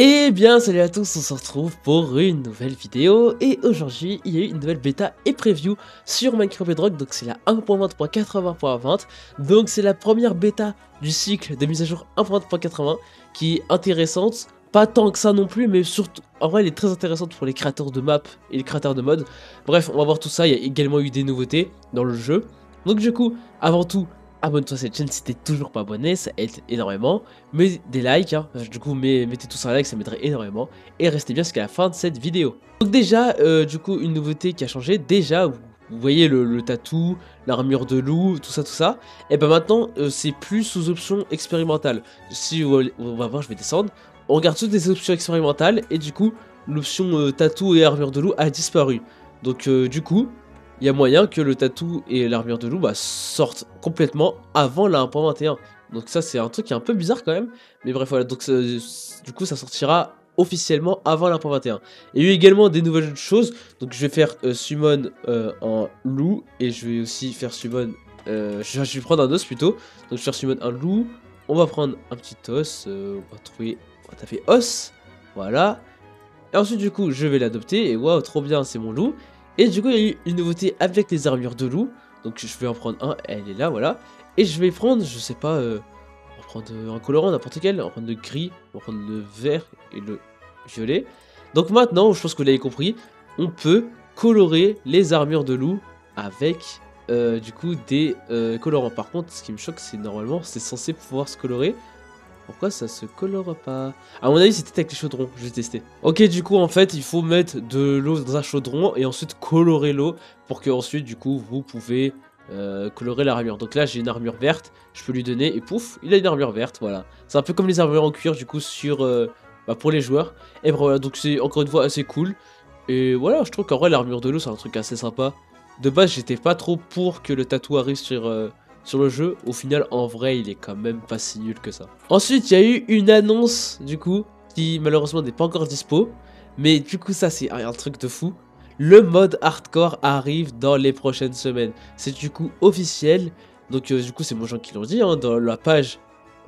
Eh bien salut à tous, on se retrouve pour une nouvelle vidéo et aujourd'hui il y a eu une nouvelle bêta et preview sur Minecraft Bedrock, donc c'est la 1.20.80.20, donc c'est la première bêta du cycle de mise à jour 1.20.80 qui est intéressante, pas tant que ça non plus, mais surtout en vrai elle est très intéressante pour les créateurs de maps et les créateurs de mods. Bref, on va voir tout ça, il y a également eu des nouveautés dans le jeu, donc du coup avant tout abonne-toi à cette chaîne si t'es toujours pas abonné, ça aide énormément. Mets des likes, hein. Du coup mettez tous un like, ça m'aiderait énormément. Et restez bien jusqu'à la fin de cette vidéo. Donc déjà, du coup, une nouveauté qui a changé. Déjà, vous voyez le tatou, l'armure de loup, tout ça. Et ben maintenant, c'est plus sous option expérimentale. Si on va voir, je vais descendre. On regarde toutes les options expérimentales. Et du coup, l'option tatou et armure de loup a disparu. Donc du coup, il y a moyen que le tatou et l'armure de loup sortent complètement avant la 1.21. Donc ça c'est un truc qui est un peu bizarre quand même. Mais bref voilà, donc du coup ça sortira officiellement avant la 1.21. Il y a eu également des nouvelles choses. Donc je vais faire summon en loup. Et je vais aussi faire summon... je vais prendre un os plutôt. Donc je vais faire summon un loup. On va prendre un petit os. On va trouver... On va taper os. Voilà. Et ensuite du coup je vais l'adopter. Et waouh, trop bien, c'est mon loup. Et du coup, il y a eu une nouveauté avec les armures de loup. Donc, je vais en prendre un. Elle est là, voilà. Et je vais prendre, je sais pas, on va prendre un colorant, n'importe quel. On va prendre le gris, on va prendre le vert et le violet. Donc maintenant, je pense que vous l'avez compris, on peut colorer les armures de loup avec, du coup, des colorants. Par contre, ce qui me choque, c'est normalement, c'est censé pouvoir se colorer. Pourquoi ça se colore pas? À mon avis, c'était avec les chaudrons. Je vais tester. Ok, du coup, en fait, il faut mettre de l'eau dans un chaudron et ensuite colorer l'eau pour que ensuite, du coup, vous pouvez colorer l'armure. Donc là, j'ai une armure verte. Je peux lui donner et pouf, il a une armure verte. Voilà. C'est un peu comme les armures en cuir, du coup, sur pour les joueurs. Et voilà, donc c'est encore une fois assez cool. Et voilà, je trouve qu'en vrai, l'armure de l'eau, c'est un truc assez sympa. De base, j'étais pas trop pour que le tatou arrive sur le jeu. Au final, en vrai, il est quand même pas si nul que ça. Ensuite, il y a eu une annonce, du coup, qui malheureusement n'est pas encore dispo. Mais du coup, ça, c'est un truc de fou. Le mode hardcore arrive dans les prochaines semaines. C'est du coup officiel. Donc, du coup, c'est moi gens qui l'ont dit, hein, dans la page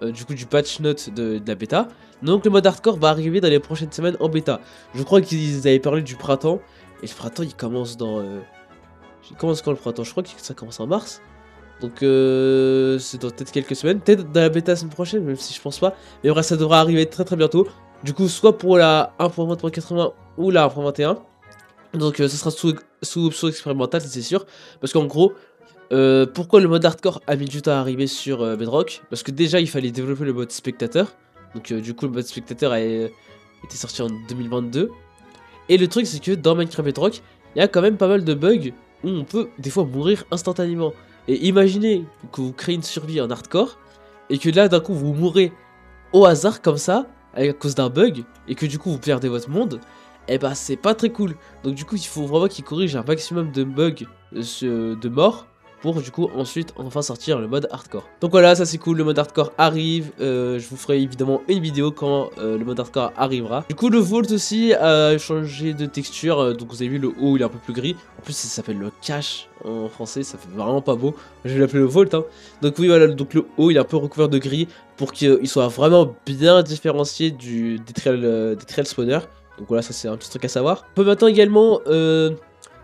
du coup du patch note de la bêta. Donc, le mode hardcore va arriver dans les prochaines semaines en bêta. Je crois qu'ils avaient parlé du printemps. Et le printemps, il commence dans... il commence quand le printemps? Je crois que ça commence en mars. Donc c'est dans peut-être quelques semaines, peut-être dans la bêta la semaine prochaine, même si je pense pas. Mais bref, ça devrait arriver très très bientôt. Du coup, soit pour la 1.20.80 ou la 1.21. Donc ce sera sous option expérimentale, c'est sûr. Parce qu'en gros, pourquoi le mode hardcore a mis du temps à arriver sur Bedrock? Parce que déjà, il fallait développer le mode spectateur. Donc du coup, le mode spectateur a été sorti en 2022. Et le truc, c'est que dans Minecraft Bedrock, il y a quand même pas mal de bugs où on peut des fois mourir instantanément. Et imaginez que vous créez une survie en hardcore et que là d'un coup vous mourrez au hasard comme ça à cause d'un bug et que du coup vous perdez votre monde. Et bah c'est pas très cool. Donc du coup il faut vraiment qu'ils corrigent un maximum de bugs de mort pour du coup ensuite enfin sortir le mode hardcore. Donc voilà, ça c'est cool, le mode hardcore arrive. Je vous ferai évidemment une vidéo quand le mode hardcore arrivera. Du coup le vault aussi a changé de texture. Donc vous avez vu, le haut il est un peu plus gris. En plus ça s'appelle le cache en français, ça fait vraiment pas beau. Je vais l'appeler le vault, hein. Donc oui voilà, donc le haut il est un peu recouvert de gris pour qu'il soit vraiment bien différencié des trail spawners. Donc voilà, ça c'est un petit truc à savoir. On peut maintenant également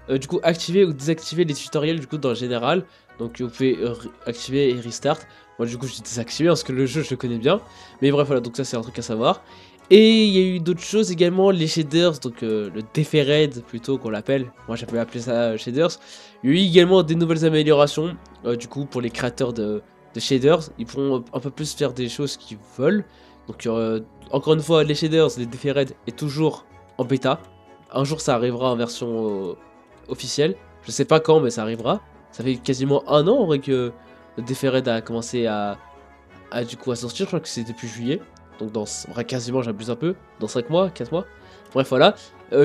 du coup activer ou désactiver les tutoriels du coup dans le général. Donc vous pouvez activer et restart. Moi du coup j'ai désactivé parce que le jeu je le connais bien. Mais bref voilà, donc ça c'est un truc à savoir. Et il y a eu d'autres choses également, les shaders, donc le deferred plutôt qu'on l'appelle. Moi j'appelle appeler ça shaders. Il y a eu également des nouvelles améliorations du coup pour les créateurs de shaders. Ils pourront un peu plus faire des choses qu'ils veulent. Donc encore une fois, les shaders, les deferred est toujours en bêta. Un jour ça arrivera en version officielle. Je sais pas quand, mais ça arrivera. Ça fait quasiment un an en vrai que le deferred a commencé du coup à sortir. Je crois que c'est depuis juillet. Donc dans vrai, quasiment, j'abuse un peu. Dans 5 mois, 4 mois. Bref voilà.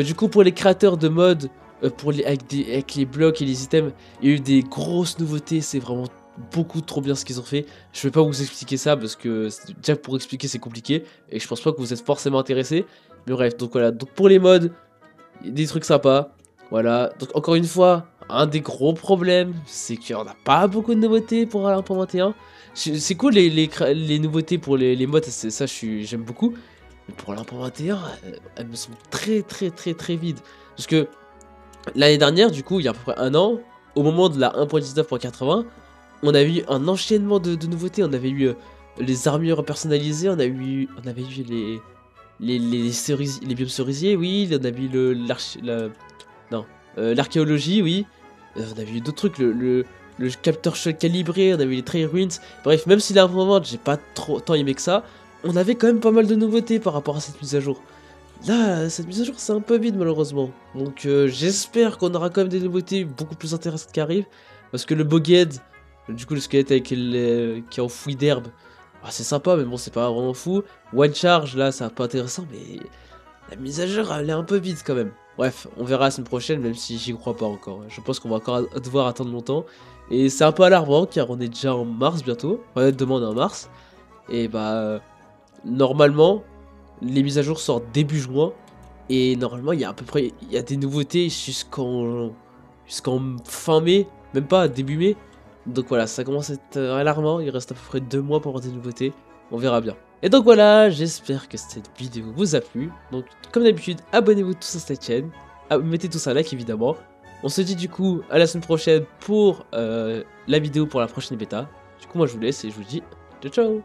Du coup pour les créateurs de mode, avec les blocs et les items, il y a eu des grosses nouveautés. C'est vraiment beaucoup trop bien ce qu'ils ont fait. Je vais pas vous expliquer ça parce que déjà pour expliquer c'est compliqué. Et je pense pas que vous êtes forcément intéressés. Mais bref, donc voilà. Donc pour les mods, des trucs sympas. Voilà, donc encore une fois, un des gros problèmes, c'est qu'il n'y en a pas beaucoup de nouveautés pour 1.21. C'est cool les nouveautés pour les mods, ça j'aime beaucoup. pour la 1.21, elles me semblent très vides. Parce que l'année dernière, du coup, il y a à peu près un an, au moment de la 1.19.80, on avait eu un enchaînement de nouveautés. On avait eu les armures personnalisées, on avait eu les biomes cerisiers, oui, on avait eu non, l'archéologie, oui. On avait eu d'autres trucs, le capteur choc calibré, on avait eu les trail ruins. Bref, même si là, vraiment, j'ai pas trop tant aimé que ça, on avait quand même pas mal de nouveautés par rapport à cette mise à jour. Là, cette mise à jour, c'est un peu vide malheureusement. Donc j'espère qu'on aura quand même des nouveautés beaucoup plus intéressantes qui arrivent. Parce que le Boghead, du coup le squelette avec qui est enfoui d'herbe, c'est sympa mais bon c'est pas vraiment fou. One Charge, là c'est un peu intéressant mais la mise à jour elle est un peu vide quand même. Bref, on verra la semaine prochaine même si j'y crois pas encore. Je pense qu'on va encore devoir attendre longtemps. Et c'est un peu alarmant car on est déjà en mars bientôt. Ouais, demain on est en mars. Et normalement les mises à jour sortent début juin. Et normalement, il y a à peu près il y a des nouveautés jusqu'en fin mai, même pas début mai. Donc voilà, ça commence à être alarmant. Il reste à peu près 2 mois pour avoir des nouveautés. On verra bien. Et donc voilà, j'espère que cette vidéo vous a plu. Donc comme d'habitude, abonnez-vous tous à cette chaîne. Mettez tous un like évidemment. On se dit du coup à la semaine prochaine pour la vidéo pour la prochaine bêta. Du coup moi je vous laisse et je vous dis ciao ciao.